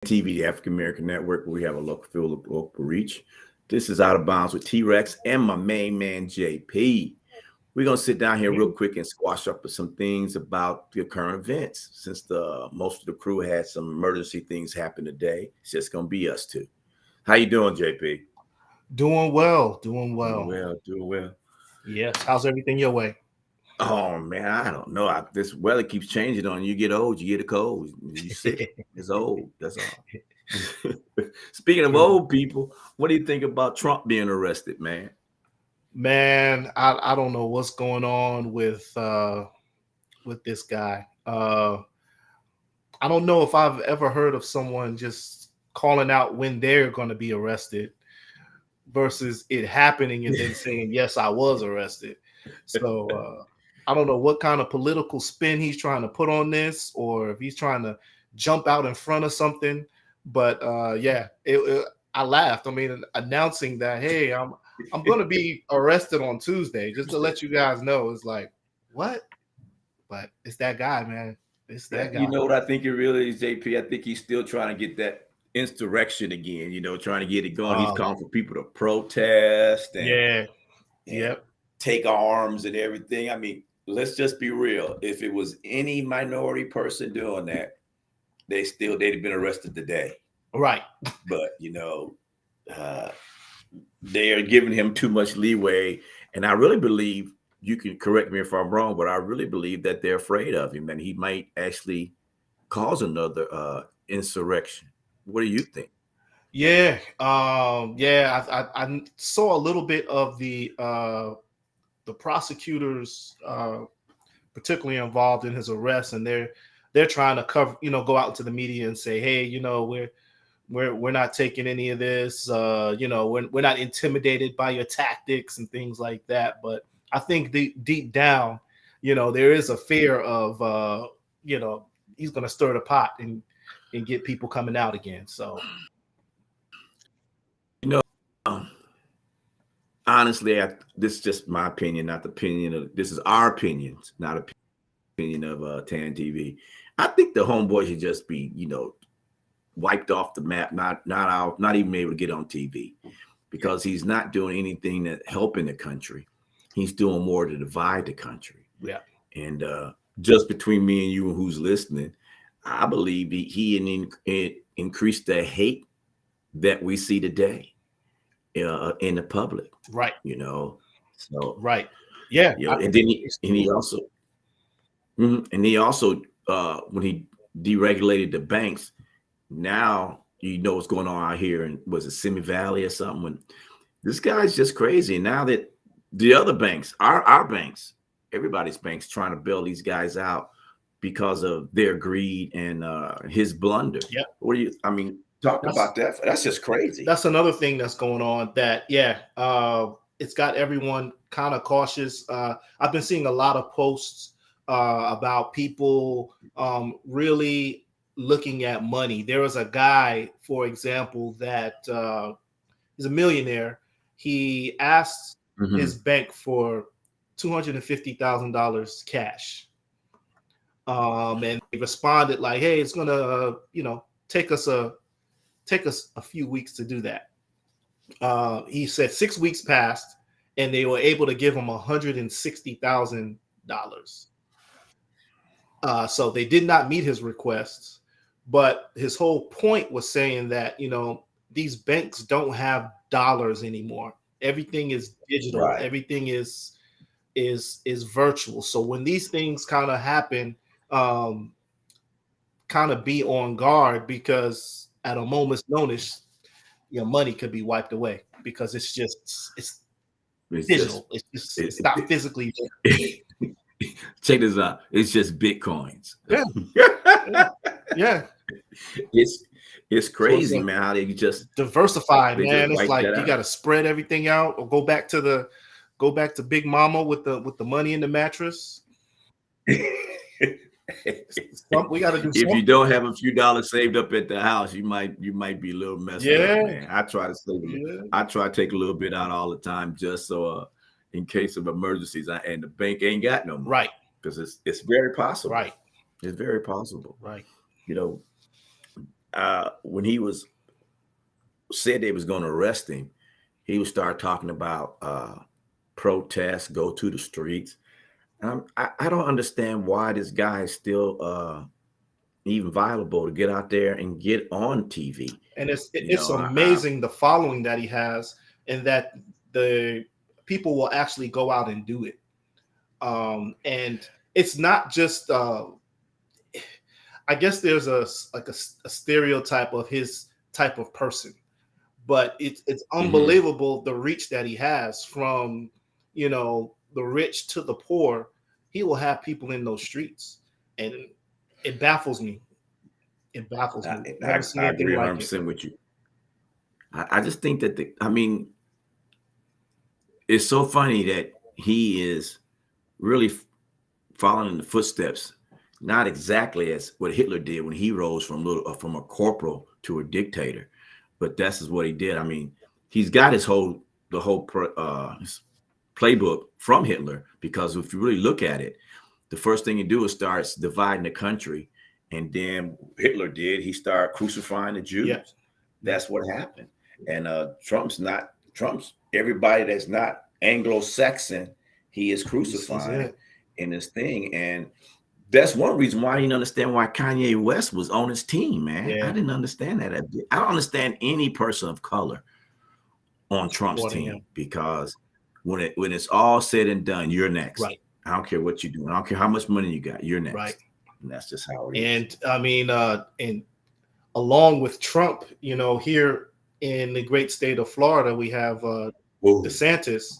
TV, the African American Network, where we have a local feel, local reach. This is Out of Bounds with T Rex and my main man, JP. We're going to sit down here real quick and squash up with some things about the current events. Since the most of the crew had some emergency things happen today, it's just going to be us two. How you doing, JP? Doing well, doing Doing well. well, doing well. Yes. How's everything your way? Oh man, I don't know. This weather keeps changing on you. You get old, you get a cold, you sick. It's old. That's all. Speaking of old people, what do you think about Trump being arrested, man? Man, I don't know what's going on with this guy. I don't know if I've ever heard of someone just calling out when they're going to be arrested versus it happening and then saying, "Yes, I was arrested." So I don't know what kind of political spin he's trying to put on this, or if he's trying to jump out in front of something. But I laughed. I mean, announcing that, hey, I'm going to be arrested on Tuesday, just to let you guys know. It's like, what? But it's that guy, man. It's that guy. You know what I think it really is, JP? I think he's still trying to get that insurrection again, trying to get it going. He's calling for people to protest and Yep. take arms and everything. I mean, let's just be real. If it was any minority person doing that, they'd have been arrested today. Right. But they are giving him too much leeway. And I really believe, you can correct me if I'm wrong, but I really believe that they're afraid of him and he might actually cause another insurrection. What do you think? Yeah. I saw a little bit of the prosecutors particularly involved in his arrest, and they're trying to cover, go out into the media and say, hey, we're not taking any of this, we're not intimidated by your tactics and things like that. But I think deep down, there is a fear of he's going to stir the pot and get people coming out again. So honestly, this is just my opinion, not the opinion of, this is our opinions, not opinion of Tan TV. I think the homeboy should just be, wiped off the map, not even able to get on TV, because he's not doing anything that helping the country. He's doing more to divide the country. Yeah. And just between me and you and who's listening, I believe he increased the hate that we see today in the public. Right. So right. Yeah. And then he also when he deregulated the banks, now what's going on out here, and was it Simi Valley or something? When this guy's just crazy. And now that the other banks, our banks, everybody's banks, trying to bail these guys out because of their greed and his blunder. Yeah. What do you? I mean, talk about that. That's just crazy. That's another thing that's going on. That it's got everyone kind of cautious. I've been seeing a lot of posts about people really looking at money. There was a guy, for example, that is a millionaire. He asked his bank for $250,000 cash. And they responded like, hey, it's gonna, take us a few weeks to do that. He said 6 weeks passed and they were able to give him $160,000. So they did not meet his requests, but his whole point was saying that, these banks don't have dollars anymore. Everything is digital. Right. Everything is virtual. So when these things kind of happen, kind of be on guard, because at a moment's notice, your money could be wiped away, because it's digital. It's not physically. Check this out. It's just Bitcoins. Yeah. Yeah. It's crazy, so man. How they just diversified, man. It's like you got to spread everything out, or go back to Big Mama with the money in the mattress. We got to do. If you don't have a few dollars saved up at the house, you might be a little messed up, man. I try to save. I try to take a little bit out all the time, just so in case of emergencies. And the bank ain't got no money, right? Because it's very possible, right? It's very possible, right? when he was said they was going to arrest him, he would start talking about protests, go to the streets. I don't understand why this guy is still even viable to get out there and get on TV. And it's You it's know, amazing the following that he has, and that the people will actually go out and do it. And it's not just I guess there's a stereotype of his type of person, but it's unbelievable the reach that he has from, you know, the rich to the poor. He will have people in those streets, and it baffles me. It baffles me. I haven't seen I anything agree like it. 100% with you. I just think that I mean, it's so funny that he is really following in the footsteps, not exactly as what Hitler did when he rose from a corporal to a dictator, but that's is what he did. I mean, he's got his whole his playbook from Hitler, because if you really look at it, the first thing you do is starts dividing the country, and then Hitler did. He started crucifying the Jews. Yeah. That's what happened. And Trump's everybody that's not Anglo-Saxon, he is crucifying in this thing. And that's one reason why I didn't understand why Kanye West was on his team, man. Yeah. I didn't understand that. I don't understand any person of color on Trump's team, because when it's all said and done, you're next. Right. I don't care what you do. I don't care how much money you got. You're next. Right. And that's just how it is. And I mean, and along with Trump, you know, here in the great state of Florida, we have DeSantis,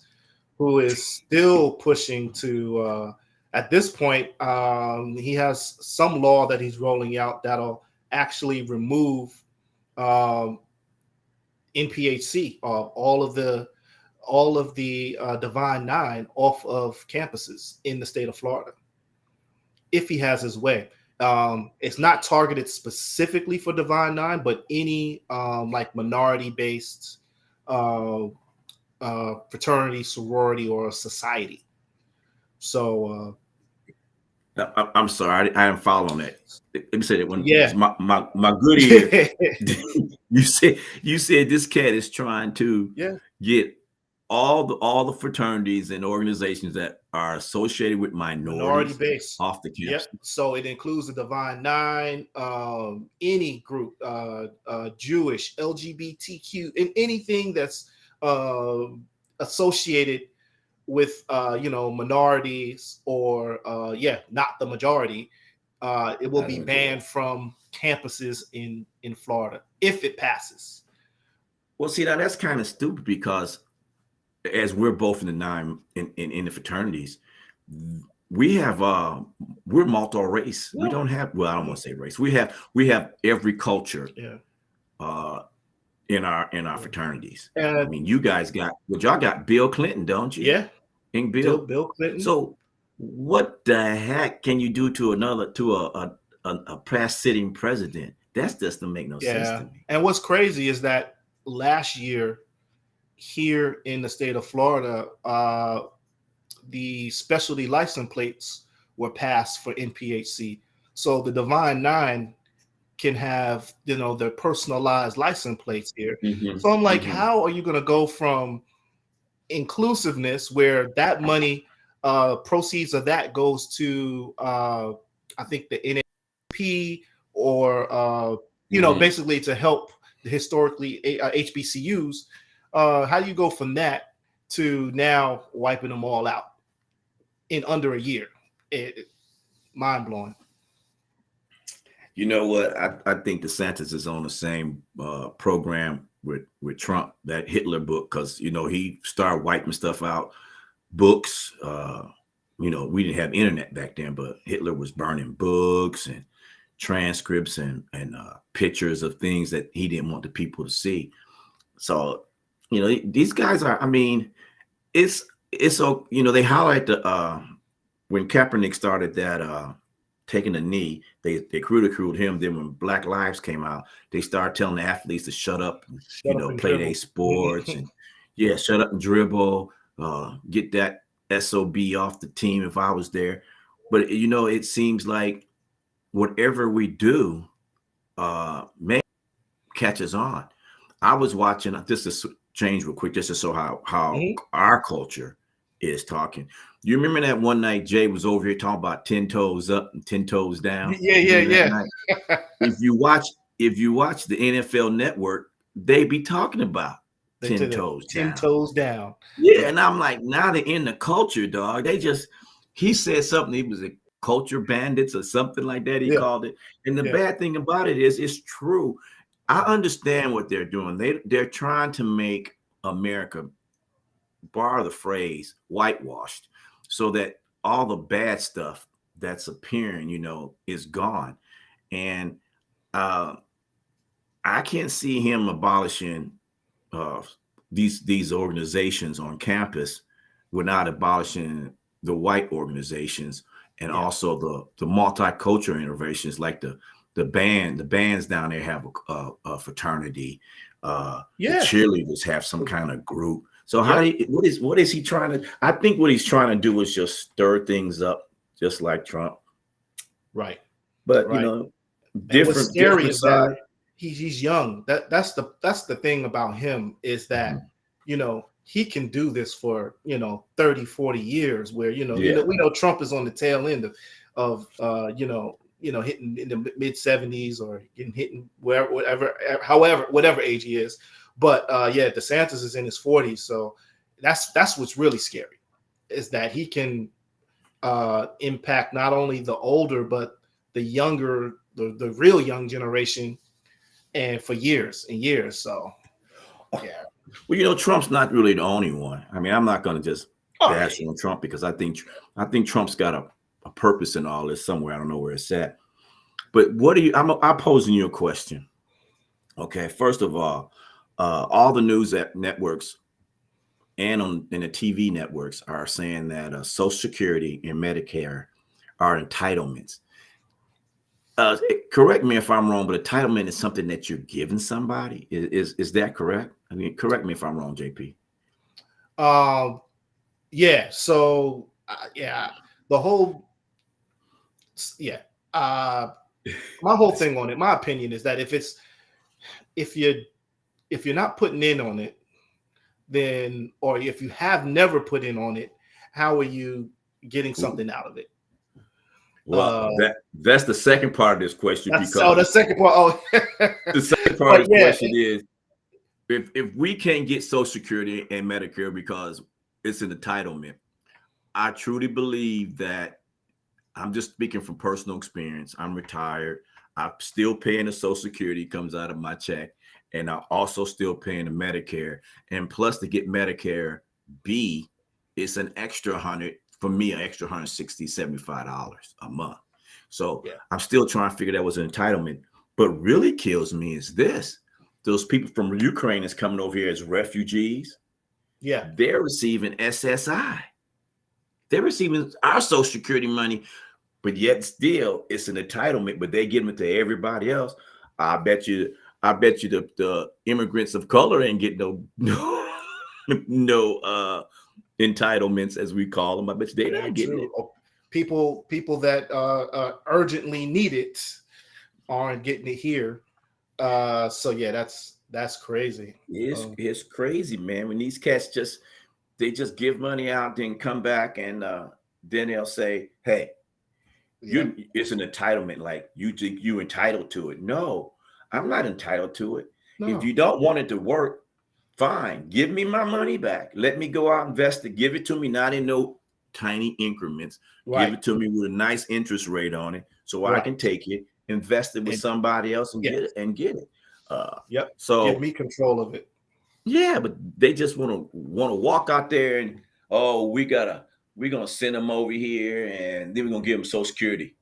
who is still pushing to, at this point, he has some law that he's rolling out that'll actually remove NPHC, all of the Divine Nine off of campuses in the state of Florida, if he has his way. It's not targeted specifically for Divine Nine, but any like minority-based fraternity, sorority, or society. So I'm sorry, I didn't follow on that. Let me say that one. Yeah. My good ear. you said this cat is trying to get all the fraternities and organizations that are associated with minority base off the campus. Yep. So it includes the Divine Nine, any group, Jewish, LGBTQ, and anything that's associated with minorities, or not the majority. It will be banned from campuses in Florida if it passes. Well, see, now that's kind of stupid, because as we're both in the nine in the fraternities, we have we're multi-race. We don't have, well, I don't want to say race. We have every culture in our fraternities. I mean, you guys y'all got Bill Clinton, don't you? Yeah. And Bill Clinton. So what the heck can you do to a past sitting president? That doesn't make no sense to me. And what's crazy is that last year, here in the state of Florida, the specialty license plates were passed for NPHC. So the Divine Nine can have, their personalized license plates here. So I'm like, how are you going to go from inclusiveness, where that money, proceeds of that goes to, I think the NAP, or, basically to help the historically HBCUs. How do you go from that to now wiping them all out in under a year? Mind blowing. You know what? I think DeSantis is on the same program with Trump, that Hitler book, because he started wiping stuff out, books. We didn't have internet back then, but Hitler was burning books and transcripts and pictures of things that he didn't want the people to see. So these guys are, I mean, it's so, they highlight when Kaepernick started that taking a knee, they ridiculed him. Then when Black Lives came out, they started telling the athletes to shut up and play their sports and shut up and dribble, get that SOB off the team if I was there. But it seems like whatever we do, man, catches on. I was watching, just to change real quick, just to show how Mhm. our culture is talking. You remember that one night Jay was over here talking about 10 toes up and 10 toes down? Yeah, You remember that yeah, night? yeah. If you watch the NFL network, they be talking about They 10 did it toes 10 down. toes down. Yeah, Yeah. and I'm like, now they're in the culture, dog. He said something, he was a culture bandits or something like that, he Yeah. called it. And the Yeah. bad thing about it is it's true. I understand what they're doing. They're trying to make America, borrow the phrase, whitewashed, so that all the bad stuff that's appearing, is gone. And uh, I can't see him abolishing uh, these organizations on campus without abolishing the white organizations, and Yeah. also the multicultural innovations, like the bands down there have a fraternity. The Yeah. cheerleaders have some kind of group. So Yep. what is he trying to? I think what he's trying to do is just stir things up, just like Trump. Right. But Right. And what's scary different is that side. he's young. That's the thing about him, is that, Mhm. he can do this for 30, 40 years, where Yeah. we know Trump is on the tail end of hitting in the mid 70s, or getting hitting whatever age he is. But yeah, DeSantis is in his 40s, so that's what's really scary, is that he can impact not only the older but the younger, the real young generation, and for years and years. So yeah. Well, Trump's not really the only one. I mean, I'm not going to just Oh yeah. bash on Trump, because I think Trump's got a purpose in all this somewhere. I don't know where it's at. But I'm posing you a question. Okay, first of all the news networks and in the TV networks are saying that Social Security and Medicare are entitlements. Correct me if I'm wrong, but entitlement is something that you're giving somebody. Is that correct? I mean, correct me if I'm wrong, JP. Yeah. So yeah, the whole yeah. My whole thing on it, my opinion is that if you're not putting in on it, then, or if you have never put in on it, how are you getting something out of it? Well, that's the second part of this question, The because second part. Oh, the second part of this question is, if we can't get Social Security and Medicare because it's an entitlement, I truly believe that, I'm just speaking from personal experience. I'm retired. I'm still paying the Social Security, comes out of my check, and I'm also still paying the Medicare. And plus, to get Medicare B, it's an extra for me, an extra $160, $75 a month. So yeah. I'm still trying to figure that was an entitlement. But really kills me is this: those people from Ukraine is coming over here as refugees. Yeah. They're receiving SSI. They're receiving our Social Security money, but yet still it's an entitlement, but they give it to everybody else. I bet you the immigrants of color ain't get no entitlements, as we call them. I bet you they're not getting it. People that urgently need it aren't getting it here. So yeah, that's crazy. It's crazy, man. When these cats just give money out, then come back, and then they'll say, hey, it's an entitlement. Like, you think you entitled to it. No, I'm not entitled to it. No. If you don't want it to work, fine. Give me my money back. Let me go out and invest it. Give it to me, not in no tiny increments. Right. Give it to me with a nice interest rate on it, so I can take it, invest it with somebody else, and get it. Yep. So give me control of it. Yeah, but they just want to walk out there and, oh, we're gonna send them over here, and then we're gonna give them Social Security,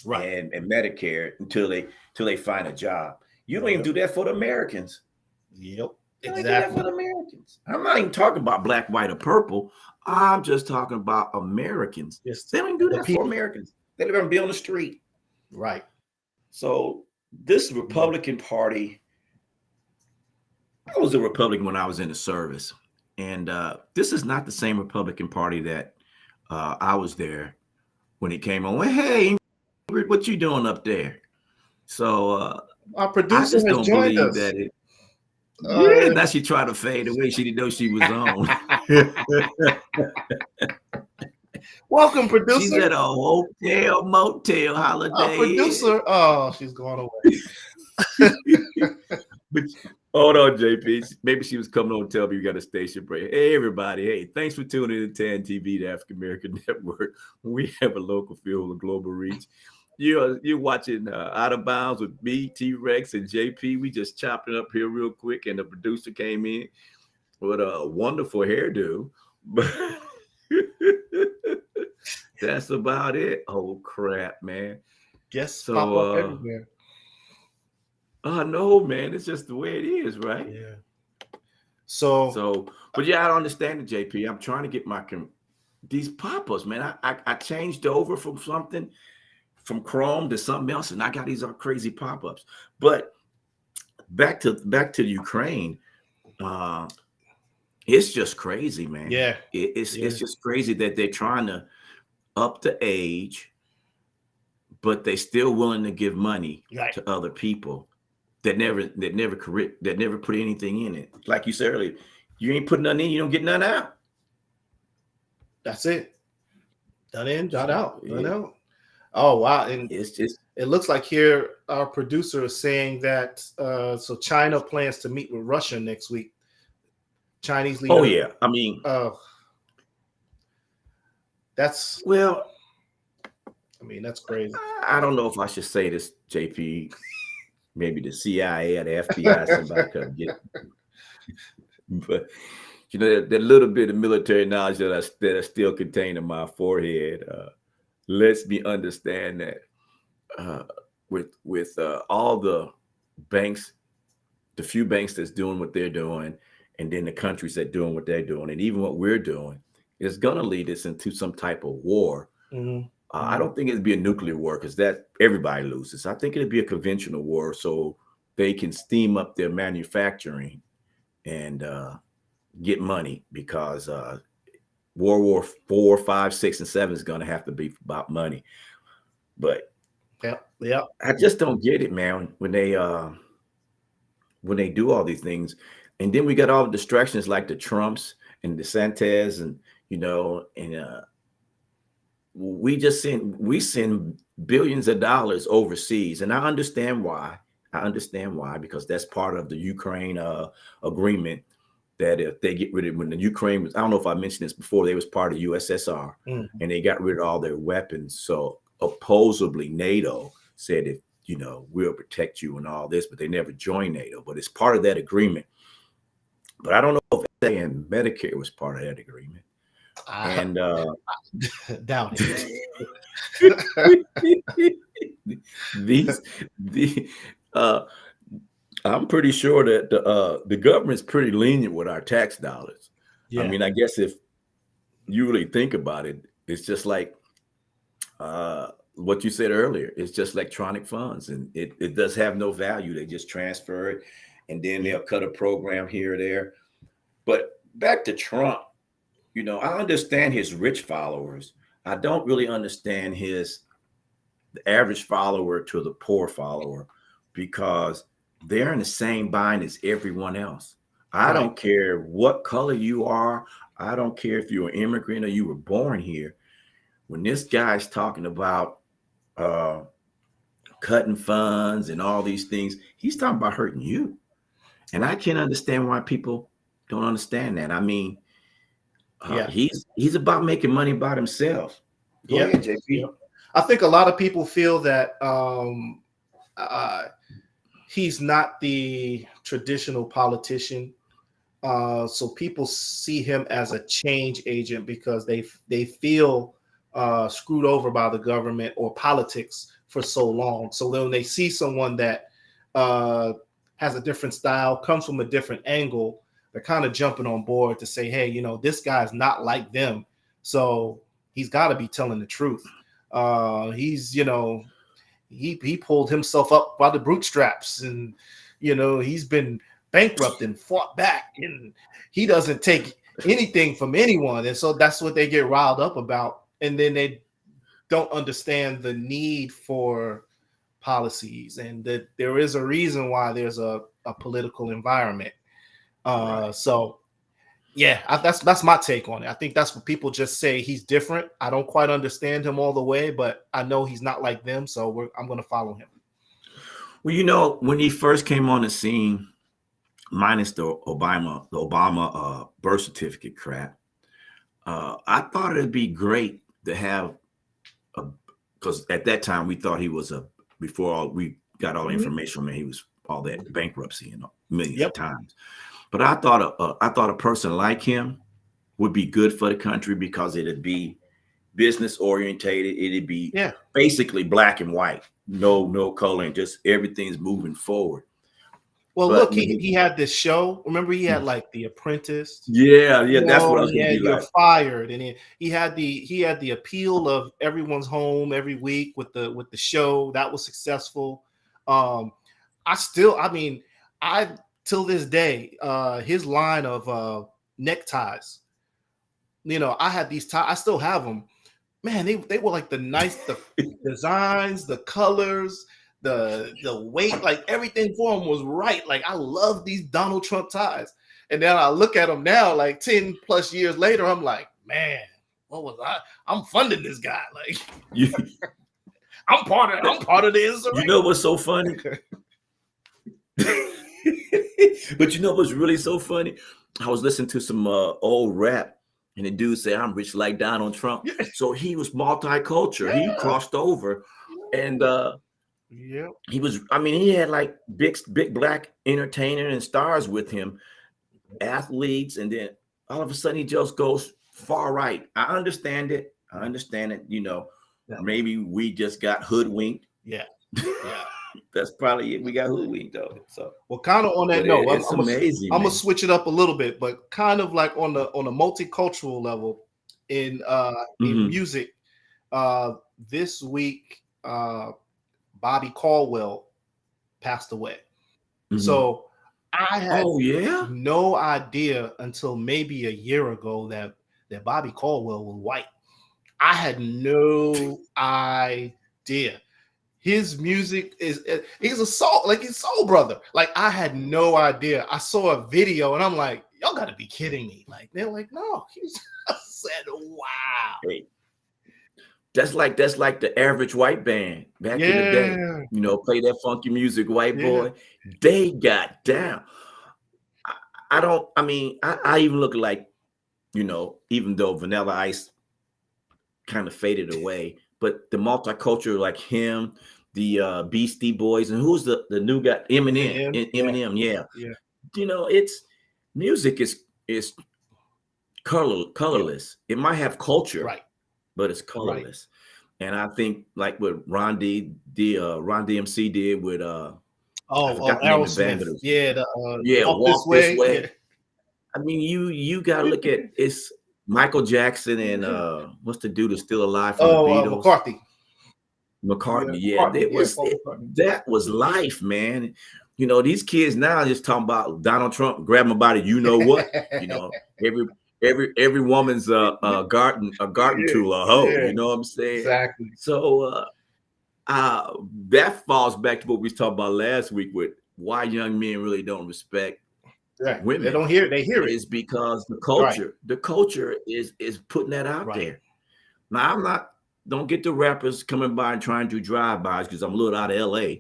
right, and Medicare until they find a job. You don't even do that for the Americans. Yep, exactly. For the Americans. I'm not even talking about black, white, or purple. I'm just talking about Americans. Yes, they don't do that for Americans. They don't even be on the street. Right. So this Republican Party, I was a Republican when I was in the service, and this is not the same Republican Party that I was there when it came on. Well, hey, Ingrid, what you doing up there? So Our I producer just has don't joined believe us. that it. Yeah, Uh, now she tried to fade away. She didn't know she was on. Welcome, She's producer. at a hotel, motel, holiday. Producer. Oh, she's gone away. But hold on, JP. Maybe she was coming on to tell me we got a station break. Hey, everybody. Hey, thanks for tuning in to TAN TV, the African American Network. We have a local feel of global reach. You're watching Out of Bounds with me, T Rex, and JP. We just chopped it up here real quick, and the producer came in with a wonderful hairdo. But that's about it. Oh, crap, man. Guests pop up So, everywhere. no, man, it's just the way it is, right? Yeah. So, But yeah, I don't understand it, JP. I'm trying to get these pop-ups, man. I changed over from Chrome to something else, and I got these crazy pop-ups. But back to Ukraine, it's just crazy, man. yeah. It's just crazy that they're trying to up the age, but they still willing to give money Right. to other people that never put anything in it. Like you said earlier, you ain't putting nothing in, you don't get nothing out. That's it. Done in, done out, done Yeah. out. Oh wow! And It's just it looks like here our producer is saying that so China plans to meet with Russia next week. Chinese leader. oh yeah. I mean, that's well, that's crazy. I don't know if I should say this, JP. Maybe the CIA or the FBI, somebody could get. But you know, that little bit of military knowledge that I still contain in my forehead lets me understand that with all the banks, the few banks that's doing what they're doing, and then the countries that doing what they're doing, and even what we're doing, is going to lead us into some type of war. Mm-hmm. I don't think it'd be a nuclear war because that everybody loses. I think it'd be a conventional war, so they can steam up their manufacturing and get money because World War 4, 5, 6, and 7 is going to have to be about money. But yeah, I just don't get it, man. When they do all these things, and then we got all the distractions like the Trumps and DeSantis, and we send billions of dollars overseas, and I understand why. Because that's part of the Ukraine agreement. That if they get rid of when the Ukraine was, I don't know if I mentioned this before, they was part of USSR, and they got rid of all their weapons. So supposedly NATO said, if we'll protect you and all this, but they never joined NATO. But it's part of that agreement. But I don't know if and Medicare was part of that agreement. And doubt it. I'm pretty sure that the government's pretty lenient with our tax dollars. Yeah. I mean, I guess if you really think about it, it's just like what you said earlier. It's just electronic funds, and it does have no value. They just transfer it, and then they'll cut a program here or there. But back to Trump, I understand his rich followers. I don't really understand the average follower to the poor follower, because they're in the same bind as everyone else. I don't care what color you are. I don't care if you're an immigrant or you were born here. When this guy's talking about cutting funds and all these things, he's talking about hurting you. And I can't understand why people don't understand that. I mean, he's about making money by himself. Go ahead, JP. Yep. I think a lot of people feel that he's not the traditional politician. So people see him as a change agent because they feel screwed over by the government or politics for so long. So when they see someone that has a different style, comes from a different angle, they're kind of jumping on board to say, hey, this guy's not like them. So he's got to be telling the truth. He's, he pulled himself up by the bootstraps, and, he's been bankrupt and fought back, and he doesn't take anything from anyone. And so that's what they get riled up about. And then they don't understand the need for policies, and that there is a reason why there's a political environment. Right. So yeah, that's my take on it. I think that's what people just say, he's different. I don't quite understand him all the way, but I know he's not like them, so I'm going to follow him. Well, you know, when he first came on the scene, minus the Obama birth certificate crap, I thought it'd be great to have because at that time we thought he was we got all the information on him, he was all that bankruptcy and millions of times. But I thought a person like him would be good for the country because it'd be business orientated. It'd be basically black and white, no coloring, just everything's moving forward. Well, but look, he had this show. Remember, he had like The Apprentice. Yeah, that's what I was going to be like. You're Fired, and he had the appeal of everyone's home every week with the show that was successful. Till this day, his line of neckties. You know, I had these ties. I still have them. Man, they were like the designs, the colors, the weight, like everything for him was right. Like I love these Donald Trump ties. And then I look at them now, like 10 plus years later, I'm like, man, what was I? I'm funding this guy. Like I'm part of this. You know what's so funny? But you know what's really so funny? I was listening to some old rap, and the dude said, "I'm rich like Donald Trump." So he was multicultural. He crossed over, and he was. I mean, he had like big black entertainers and stars with him, athletes, and then all of a sudden he just goes far right. I understand it. You know, maybe we just got hoodwinked. Yeah. That's probably it. We got hoodwinked though. So well, kind of on that note, it's amazing. I'm gonna switch it up a little bit, but kind of like on a multicultural level in music. This week, Bobby Caldwell passed away. So I had no idea until maybe a year ago that Bobby Caldwell was white. I had no idea. His music he's a soul brother. Like I had no idea. I saw a video and I'm like, y'all gotta be kidding me. Like they're like, no, he's I said, wow. Hey, that's like the average white band back in the day. You know, play that funky music, white boy. They got down. I even look like, you know, even though Vanilla Ice kind of faded away. But the multicultural, like him, the Beastie Boys, and who's the new guy? Eminem, yeah. You know, it's music is colorless. It might have culture, but it's colorless. And I think like what Ron DMC did with Aerosmith. Walk This Way. I mean, you gotta look at it's Michael Jackson and what's the dude that's still alive from the Beatles? McCartney. That was life, man. You know, these kids now just talking about Donald Trump grabbing my body. You know what? You know, every woman's a garden tool, a hoe. You know what I'm saying? Exactly. So that falls back to what we talked about last week with why young men really don't respect women. They don't hear it. They hear it. It's because the culture is putting that out there. Now don't get the rappers coming by and trying to do drive-bys because I'm a little out of LA.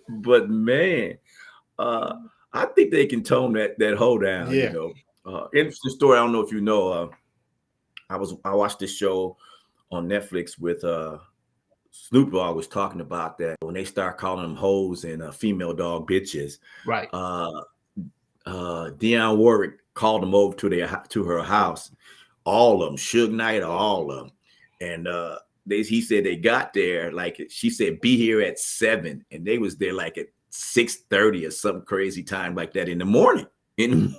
but man, I think they can tone that hoe down. You know, interesting story. I don't know if you know. I watched this show on Netflix with Snoop Dogg was talking about that when they start calling them hoes and female dog bitches. Right. Dionne Warwick called them over to her house. All of them, Suge Knight, all of them, and he said they got there like she said be here at 7, and they was there like at 6:30 or some crazy time like that in the morning. And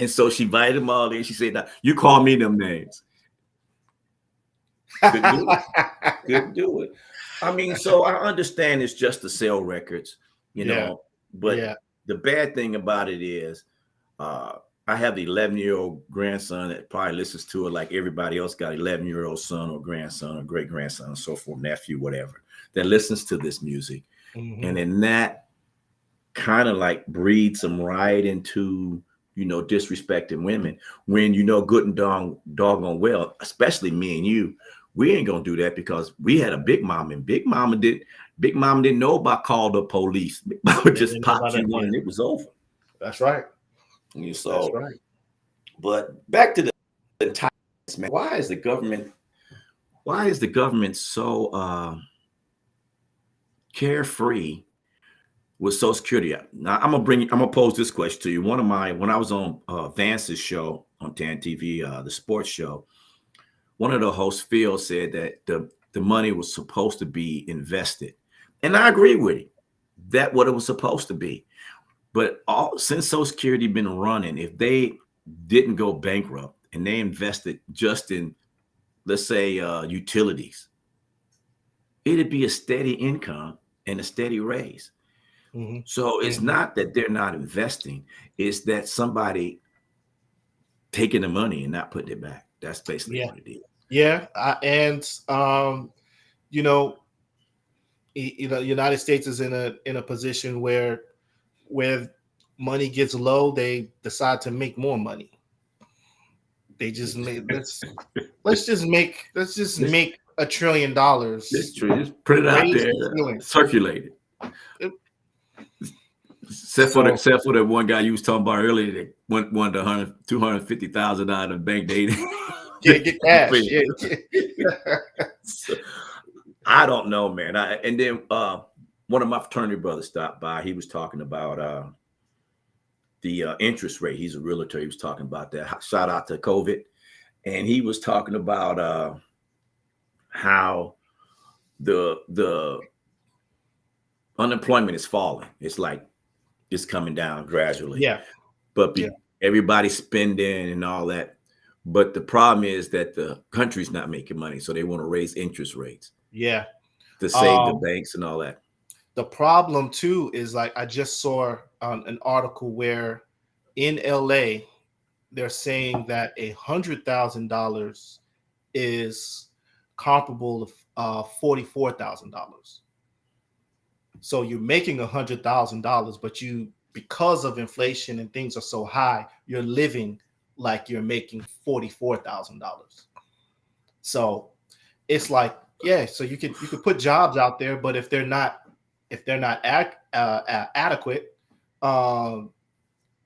so she invited them all in. She said, "Now you call me them names." Couldn't do it. I mean, so I understand it's just to sell records, you know, but the bad thing about it is I have the 11-year-old grandson that probably listens to it like everybody else got 11-year-old son or grandson or great grandson, and so forth, nephew, whatever, that listens to this music. And then that kind of like breeds them right into, disrespecting women when good and doggone well, especially me and you, we ain't gonna do that because we had a big mom, and big mama didn't know about call the police. Big mama just popped you one and it was over. That's right. So, that's right. But back to the entitlements, man. Why is the government so carefree with Social Security? Now I'm gonna pose this question to you. When I was on Vance's show on TAN TV, the sports show, one of the hosts, Phil, said that the money was supposed to be invested, and I agree with him. That what it was supposed to be. But since Social Security been running, if they didn't go bankrupt and they invested just in, let's say, utilities, it'd be a steady income and a steady raise. So it's not that they're not investing; it's that somebody taking the money and not putting it back. That's basically what it is. Yeah, the United States is in a position where money gets low, they decide to make more money. They just let's just make $1 trillion. Just put it out there, circulate it. Except for the one guy you was talking about earlier that won the $250,000 out of bank dating. Get cash. So, I don't know, man. And then one of my fraternity brothers stopped by. He was talking about the interest rate. He's a realtor. He was talking about that. Shout out to COVID. And he was talking about how the unemployment is falling. It's like it's coming down gradually. Yeah. But everybody's spending and all that. But the problem is that the country's not making money. So they want to raise interest rates. Yeah. To save the banks and all that. The problem too is, like, I just saw an article where in LA they're saying that $100,000 is comparable to $44,000. So you're making $100,000, but because of inflation and things are so high, you're living like you're making $44,000. So it's like, so you could put jobs out there, but if they're not adequate,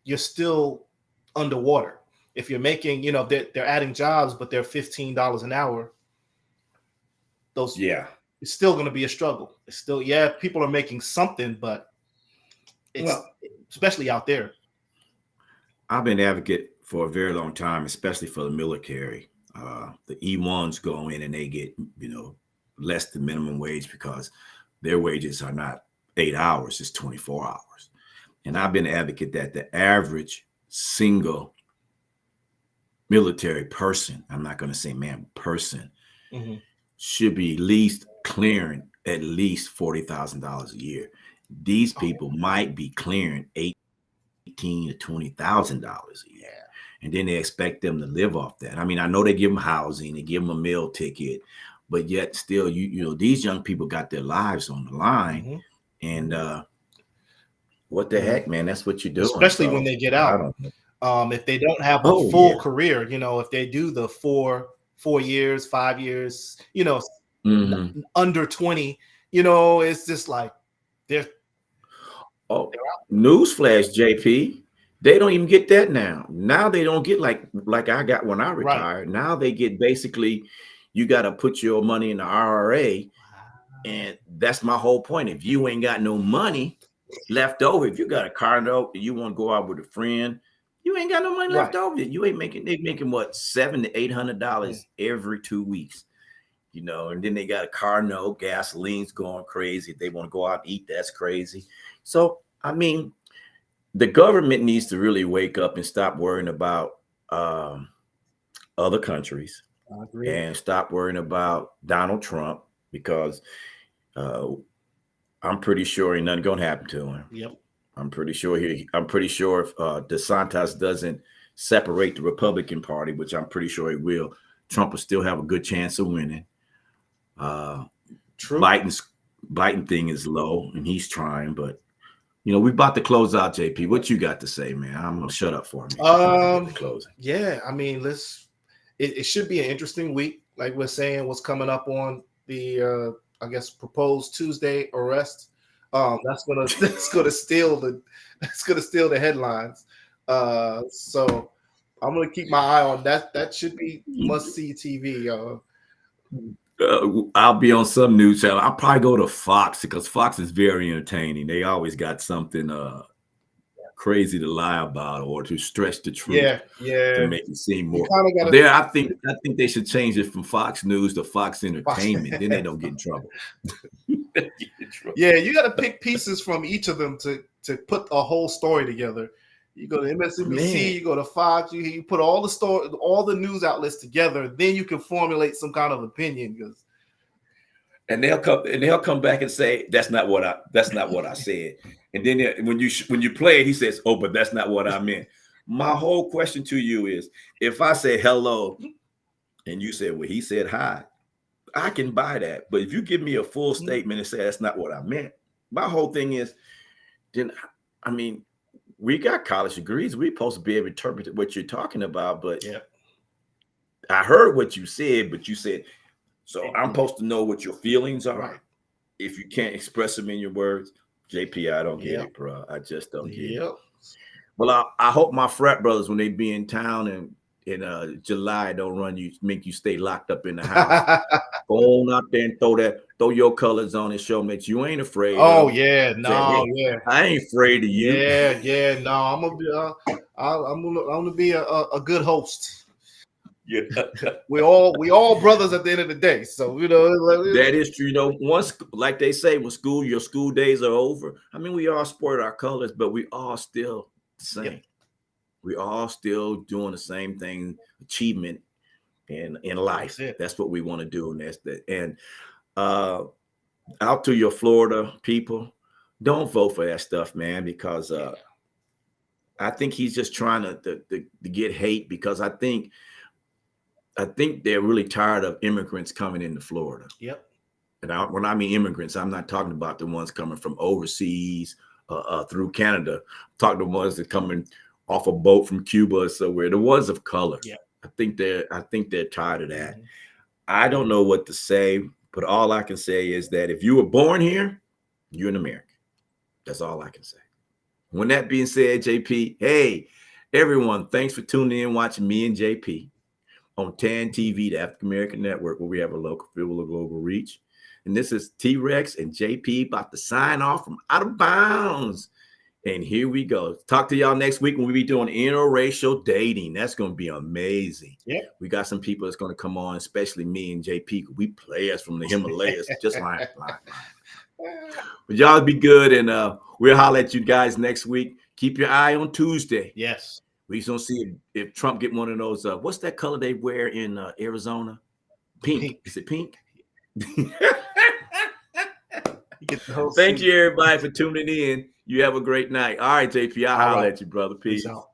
you're still underwater. If you're making, they're adding jobs, but they're $15 an hour. It's still going to be a struggle. It's still, people are making something, but especially out there. I've been an advocate for a very long time, especially for the military. The E1s go in and they get, less than minimum wage because their wages are not 8 hours, it's 24 hours. And I've been an advocate that the average single military person, I'm not going to say man, person, should be at least clearing at least $40,000 a year. These people might be clearing $18,000 to $20,000 a year. And then they expect them to live off that. I mean, I know they give them housing, they give them a meal ticket, but yet still, these young people got their lives on the line. And what the heck, man, that's what you do. Especially when they get out. If they don't have a full career, if they do the 4 years, 5 years, under 20, it's just like they're newsflash, JP. They don't even get that now. Now they don't get like I got when I retired. Right. Now they get basically, you got to put your money in the IRA. And that's my whole point. If you ain't got no money left over, if you got a car note and you want to go out with a friend, you ain't got no money left over. You ain't making, they're making what, $700 to $800 every 2 weeks, and then they got a car note, gasoline's going crazy. If they want to go out and eat, that's crazy. So, I mean, the government needs to really wake up and stop worrying about other countries and stop worrying about Donald Trump, because I'm pretty sure ain't nothing gonna happen to him. Yep. I'm pretty sure if DeSantis doesn't separate the Republican Party, which I'm pretty sure it will, Trump will still have a good chance of winning. True. Biden thing is low, and he's trying, but we're about to close out. JP, what you got to say, man? I'm gonna shut up for me. Closing. Yeah, I mean, it should be an interesting week. Like we're saying, what's coming up on the I guess proposed Tuesday arrest. That's gonna steal the headlines. So I'm gonna keep my eye on that. That should be must-see TV. I'll be on some news channel. I'll probably go to Fox because Fox is very entertaining. They always got something crazy to lie about or to stretch the truth. Yeah. To make it seem more. Gotta, there, I think they should change it from Fox News to Fox Entertainment. Then they don't get in trouble. Yeah, you got to pick pieces from each of them to put a whole story together. You go to MSNBC, you go to Fox, you put all the news outlets together, then you can formulate some kind of opinion. And they'll come back and say that's not what I said. And then when you play it, he says, "Oh, but that's not what I meant." My whole question to you is, if I say hello, and you say, "Well, he said hi," I can buy that. But if you give me a full statement and say that's not what I meant, my whole thing is, then I mean, we got college degrees. We're supposed to be able to interpret what you're talking about. But I heard what you said, but you said, so I'm supposed to know what your feelings are. Right. If you can't express them in your words, JP, I don't get it, bro. I just don't get it. Well, I hope my frat brothers, when they be in town and in July, don't make you stay locked up in the house. Go on out there and throw your colors on and show them that you ain't afraid. Oh, I ain't afraid of you. No, I'm gonna be a good host. Yeah. we all brothers at the end of the day. So that is true. Once, like they say, when your school days are over, I mean, we all sport our colors, but we all still the same. Yeah. We all still doing the same thing, achievement in life. That's what we want to do. And that's that. And out to your Florida people, don't vote for that stuff, man, because I think he's just trying to get hate, because I think they're really tired of immigrants coming into Florida. Yep. And when I mean immigrants, I'm not talking about the ones coming from overseas through Canada. I'm talking the ones that coming off a boat from Cuba or somewhere. The ones of color. Yeah. I think they're tired of that. Mm-hmm. I don't know what to say, but all I can say is that if you were born here, you're an American. That's all I can say. When that being said, JP, hey, everyone, thanks for tuning in, watching me and JP on TAN TV, the African American Network, where we have a local feel with a global reach. And this is T-Rex and JP about to sign off from Out of Bounds. And here we go. Talk to y'all next week when we be doing interracial dating. That's going to be amazing. Yeah. We got some people that's going to come on, especially me and JP. We players from the Himalayas, just like. But y'all be good, and we'll holler at you guys next week. Keep your eye on Tuesday. Yes. We just don't see if Trump get one of those. What's that color they wear in Arizona? Pink. Is it pink? Thank you, everybody, for tuning in. You have a great night. All right, JP, I'll holler at you, brother. Peace out.